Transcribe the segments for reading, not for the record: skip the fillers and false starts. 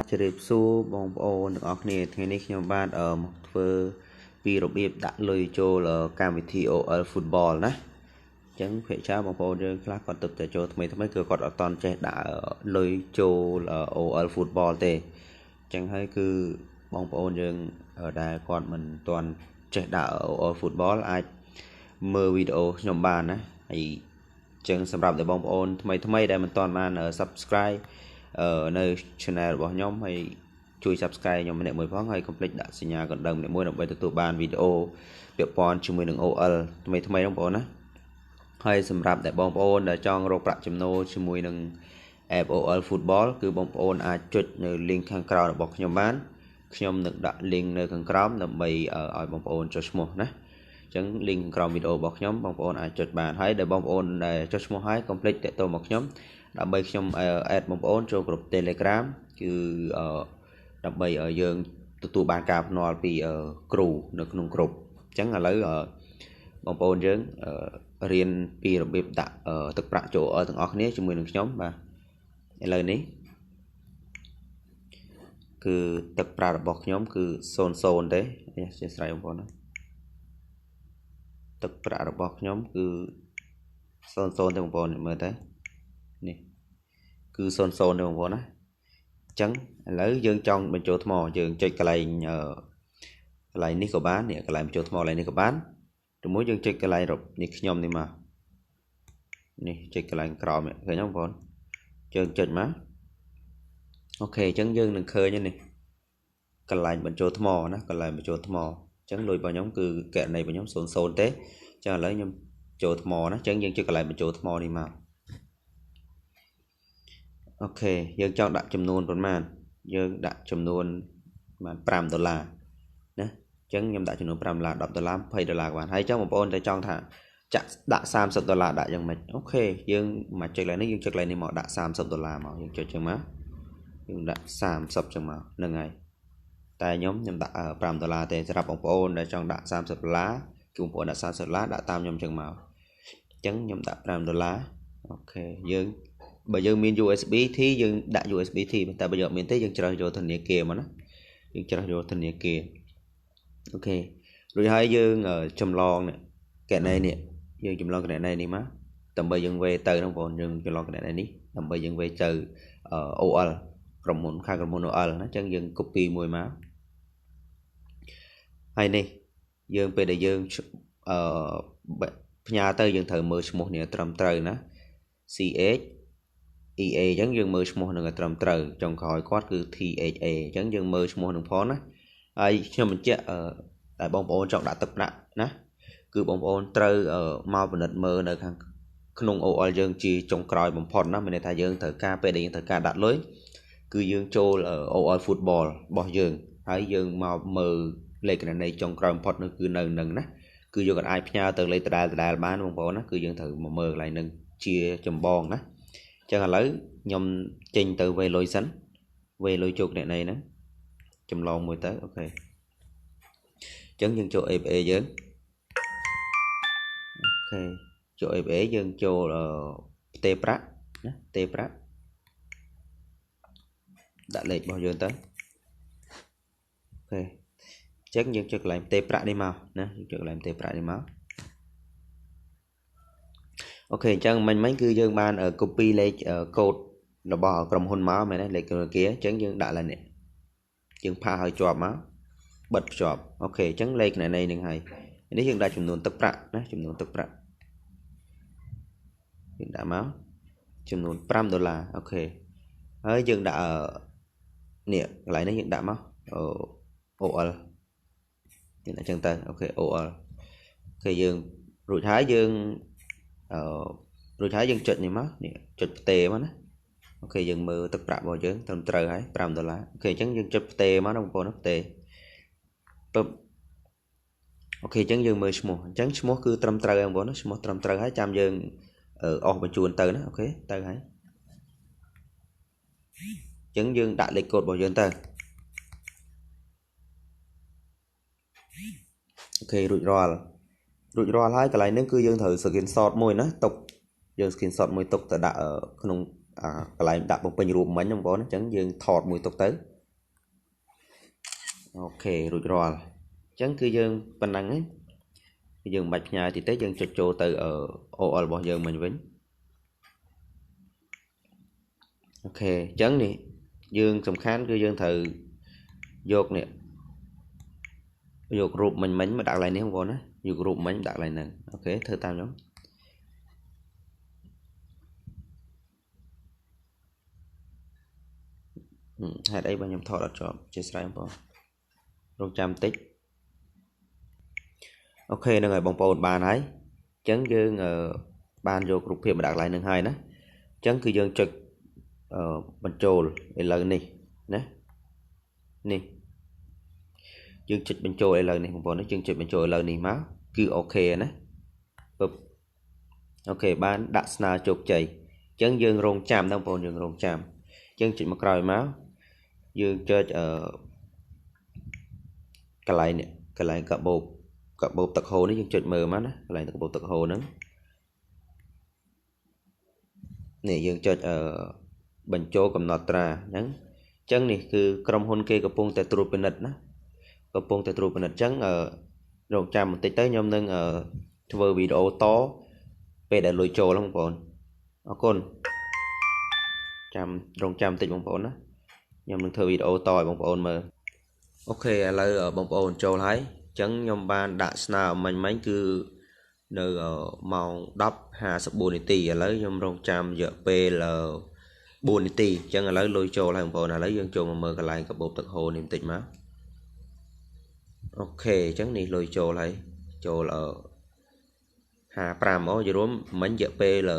ជម្រាបសួរបងប្អូនទាំងអស់គ្នាថ្ងៃនេះខ្ញុំបានមកធ្វើពីរបៀបដាក់លុយចូលកម្មវិធី OL Football ណាអញ្ចឹងភាគច្រើនបងប្អូនយើងខ្លះគាត់ទៅតែចូលថ្មីគឺគាត់អត់តន់ចេះដាក់លុយចូល OL Football ទេអញ្ចឹងហើយគឺបងប្អូនយើងដែលគាត់មិនតន់ចេះដាក់ OL Football អាចមើលវីដេអូខ្ញុំបានណាហើយអញ្ចឹងសម្រាប់តែបងប្អូនថ្មីដែលមិនតន់បាន Subscribe នៅ channel របស់ខ្ញុំហើយជួយ Subscribe ខ្ញុំម្នាក់មួយផងហើយកុំភ្លេចដាក់សញ្ញាកណ្ដឹងម្នាក់មួយដើម្បីទទួលបានវីដេអូពាក់ព័ន្ធជាមួយនឹង OL ថ្មីបងប្អូនណាហើយសម្រាប់តែបងប្អូនដែលចង់រកប្រាក់ចំណូលជាមួយនឹង app OL Football គឺបងប្អូនអាចចុចនៅ link ខាងក្រោមរបស់ខ្ញុំបានខ្ញុំនឹងដាក់ link នៅខាងក្រោមដើម្បីឲ្យបងប្អូនចុចឈ្មោះណាអញ្ចឹង link ក្រោមវីដេអូរបស់ខ្ញុំបងប្អូនអាចចុចបានហើយដែលបងប្អូនដែលចុចឈ្មោះហើយកុំភ្លេចតាក់ទងមកខ្ញុំដើម្បីខ្ញុំ add បងប្អូនចូលក្រុម Telegram គឺដើម្បីឲ្យយើងទទួលបានការភ្នាល់ពីគ្រូនៅក្នុងក្រុមអញ្ចឹងឥឡូវបងប្អូនយើងរៀនពីរបៀបដាក់ទឹកប្រាក់ចូលទាំងអស់គ្នាជាមួយនឹងខ្ញុំបាទឥឡូវនេះគឺទឹកប្រាក់របស់ខ្ញុំគឺ00ទេអធិស្ឋានបងប្អូនណាទឹកប្រាក់របស់ខ្ញុំគឺ00ទេបងប្អូនមើលទៅនេះគឺ00ទេបងប្អូនណាអញ្ចឹងឥឡូវយើងចង់បញ្ចូលថ្មយើងចុចកន្លែងនេះក៏បាននេះកន្លែងបញ្ចូលថ្មកន្លែងនេះក៏បានឬមួយយើងចុចកន្លែងនេះខ្ញុំនេះមកនេះចុចកន្លែងក្រោមឃើញទេបងប្អូនយើងចុចមកអូខេអញ្ចឹងយើងនឹងឃើញនេះកន្លែងបញ្ចូលថ្មណាកន្លែងបញ្ចូលថ្មអញ្ចឹងលុយរបស់ខ្ញុំគឺករណីរបស់ខ្ញុំ00ទេអញ្ចឹងឥឡូវខ្ញុំចូលថ្មណាអញ្ចឹងយើងចុចកន្លែងបញ្ចូលថ្មនេះមកអូខេយើងចង់ដាក់ចំនួនប៉ុន្មានយើងដាក់ចំនួនបាន$5ណាអញ្ចឹងខ្ញុំដាក់ចំនួន$5 $10 $20ក៏បានហើយអញ្ចឹងបងប្អូនតែចង់ថាចាក់ដាក់$30ដាក់យ៉ាងម៉េចអូខេយើងមកចុចកន្លែងនេះយើងចុចកន្លែងនេះមកដាក់$30មកយើងចុចចឹងមកយើងដាក់30ចឹងមកហ្នឹងហើយតែខ្ញុំដាក់$5ទេសម្រាប់បងប្អូនដែលចង់ដាក់$30គឺបងប្អូនដាក់$30ដាក់តាមខ្ញុំចឹងមកអញ្ចឹងខ្ញុំដាក់$5អូខេយើងបើយើងមាន USBT យើងដាក់ USBT តែបើយើងអត់មានទេយើងជ្រើសយកធនាគារមកណាយើងជ្រើសយកធនាគារអូខេរួចហើយយើងចម្លងកណែនេះយើងចម្លងកណែនេះមកដើម្បីយើងវេទៅបងប្អូនយើងចម្លងកណែនេះដើម្បីយើងវេទៅ OL ក្រុមហ៊ុនខាងក្រុមហ៊ុន OL ណាអញ្ចឹងយើង copy មួយមកហើយនេះយើងពេលដែលយើងផ្ញើទៅយើងត្រូវមើលឈ្មោះនេះត្រឹមត្រូវណា CH EA អញ្ចឹងយើងមើលឈ្មោះនឹងឲ្យត្រឹមត្រូវចុងក្រោយគាត់គឺ THA អញ្ចឹងយើងមើលឈ្មោះនឹងផងណាហើយខ្ញុំបញ្ជាក់តែបងប្អូនចង់ដាក់ទឹកប្រាក់ណាគឺបងប្អូនត្រូវមកពិនិត្យមើលនៅខាងក្នុង OL យើងជាចុងក្រោយបំផុតណាមានន័យថាយើងត្រូវការពេលដែលយើងត្រូវការដាក់លុយគឺយើងចូល OL Football របស់យើងហើយយើងមកមើលលេខគណនីចុងក្រោយបំផុតនោះគឺនៅនឹងណាគឺយើងអាចផ្ញើទៅលេខដដែលបានបងប្អូនណាគឺយើងត្រូវមកមើលកន្លែងនឹងជាចម្បងណាចឹងឥឡូវខ្ញុំចេញទៅវេលុយសិនវេលុយជោគអ្នកនេះហ្នឹងចម្លងមួយទៅអូខេចឹងយើងចូល APA យើងអូខេចូល APA យើងចូលផ្ទេរប្រាក់ណាផ្ទេរប្រាក់ដាក់លេខរបស់យើងទៅអូខេចឹងយើងចុចកន្លែងផ្ទេរប្រាក់នេះមកណាយើងចុចកន្លែងផ្ទេរប្រាក់នេះមកអូខេអញ្ចឹងមិញគឺយើងបាន copy លេខកូដរបស់ក្រុមហ៊ុនមកមែនទេលេខធនាគារអញ្ចឹងយើងដាក់ឡើងនេះយើងផាសឲ្យជាប់មកបិទភ្ជាប់អូខេអញ្ចឹងលេខនៃនឹងហើយនេះយើងដាក់ចំនួនទឹកប្រាក់ណាចំនួនទឹកប្រាក់យើងដាក់មកចំនួន$5អូខេហើយយើងដាក់នេះកន្លែងនេះយើងដាក់មកOL យើងដាក់អញ្ចឹងទៅអូខេ OL អូខេយើងរួចហើយយើងចុចនេះមកនេះចុចផ្ទេរមកណាអូខេយើងមើលទឹកប្រាក់របស់យើងត្រឹមត្រូវហើយ$5អូខេអញ្ចឹងយើងចុចផ្ទេរមកណាបងប្អូនផ្ទេរពឹបអូខេអញ្ចឹងយើងមើលឈ្មោះអញ្ចឹងឈ្មោះគឺត្រឹមត្រូវហើយបងប្អូនឈ្មោះត្រឹមត្រូវហើយចាំយើងអស់បញ្ជូនទៅណាអូខេទៅហើយអញ្ចឹងយើងដាក់លេខកូដរបស់យើងទៅអូខេរួចរាល់ហើយកន្លែងនេះគឺយើងត្រូវ screenshot មួយណាទុកយើង screenshot មួយទុកទៅដាក់ក្នុង កន្លែងដាក់បំពេញរូបមិញបងប្អូនអញ្ចឹងយើងថតមួយទុកទៅអូខេរួចរាល់អញ្ចឹងគឺយើងប៉ុណ្ណឹងឯងយើងមិនបាច់ផ្ញើតិចទេយើងចុចចូលទៅ OL របស់យើងមិញវិញអូខេអញ្ចឹងនេះយើងសំខាន់គឺយើងត្រូវយកនេះយករូបមិញមកដាក់កន្លែងនេះបងប្អូនណាយករូបមិញដាក់កន្លែងហ្នឹងអូខេធ្វើតាមខ្ញុំហេតុអីបើខ្ញុំថតអត់ជាប់ជាស្រ័យបងប្អូនរងចាំតិចអូខេហ្នឹងហើយបងប្អូនបានហើយអញ្ចឹងយើងបានយករូបភាពមកដាក់កន្លែងហ្នឹងហើយណាអញ្ចឹងគឺយើងចុចបញ្ចូលឥឡូវនេះណានេះយើងចុចបញ្ចូលឥឡូវនេះបងប្អូនយើងចុចបញ្ចូលឥឡូវនេះមកគឺអូខេណាពឹបអូខេបានដាក់ស្នើជោគជ័យអញ្ចឹងយើងរងចាំណាបងប្អូនយើងរងចាំអញ្ចឹងចុចមកក្រោយមកយើងចុចកន្លែងនេះកន្លែងកាបូបទឹកហូរនេះយើងចុចមើលមកណាកន្លែងកាបូបទឹកហូរហ្នឹងនេះយើងចុចបញ្ចូលកំណត់ត្រាហ្នឹងអញ្ចឹងនេះគឺក្រុមហ៊ុនគេកំពុងតែត្រួតពិនិត្យណាកំពុងតែត្រួតពិនិត្យអញ្ចឹងរងចាំបន្តិចទៅខ្ញុំនឹងធ្វើវីដេអូតពេលដែលលុយចូលហ្នឹងបងប្អូនអរគុណរងចាំបន្តិចបងប្អូនណាខ្ញុំនឹងធ្វើវីដេអូតឲ្យបងប្អូនមើលអូខេឥឡូវបងប្អូនចូលហើយអញ្ចឹងខ្ញុំបានដាក់ស្នើមិញគឺនៅម៉ោង 10:54 នាទីឥឡូវខ្ញុំរងចាំរយៈពេល4នាទីអញ្ចឹងឥឡូវលុយចូលហើយបងប្អូនឥឡូវយើងចូលមកមើលកន្លែងកាបូបទឹកហូរនេះបន្តិចមកអូខេអញ្ចឹងនេះលុយចូលហើយចូល55យរួមមិញរយៈពេល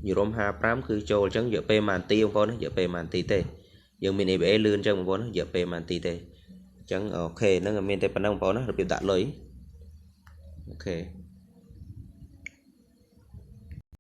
យរួម55គឺចូលអញ្ចឹងរយៈពេលប៉ុន្មាននាទីបងប្អូនរយៈពេលប៉ុន្មាននាទីទេយើងមាន ABA លឿនអញ្ចឹងបងប្អូនរយៈពេលប៉ុន្មាននាទីទេអញ្ចឹងអូខេហ្នឹងមានតែប៉ុណ្្នឹងបងប្អូនណារបៀបដាក់លុយអូខេ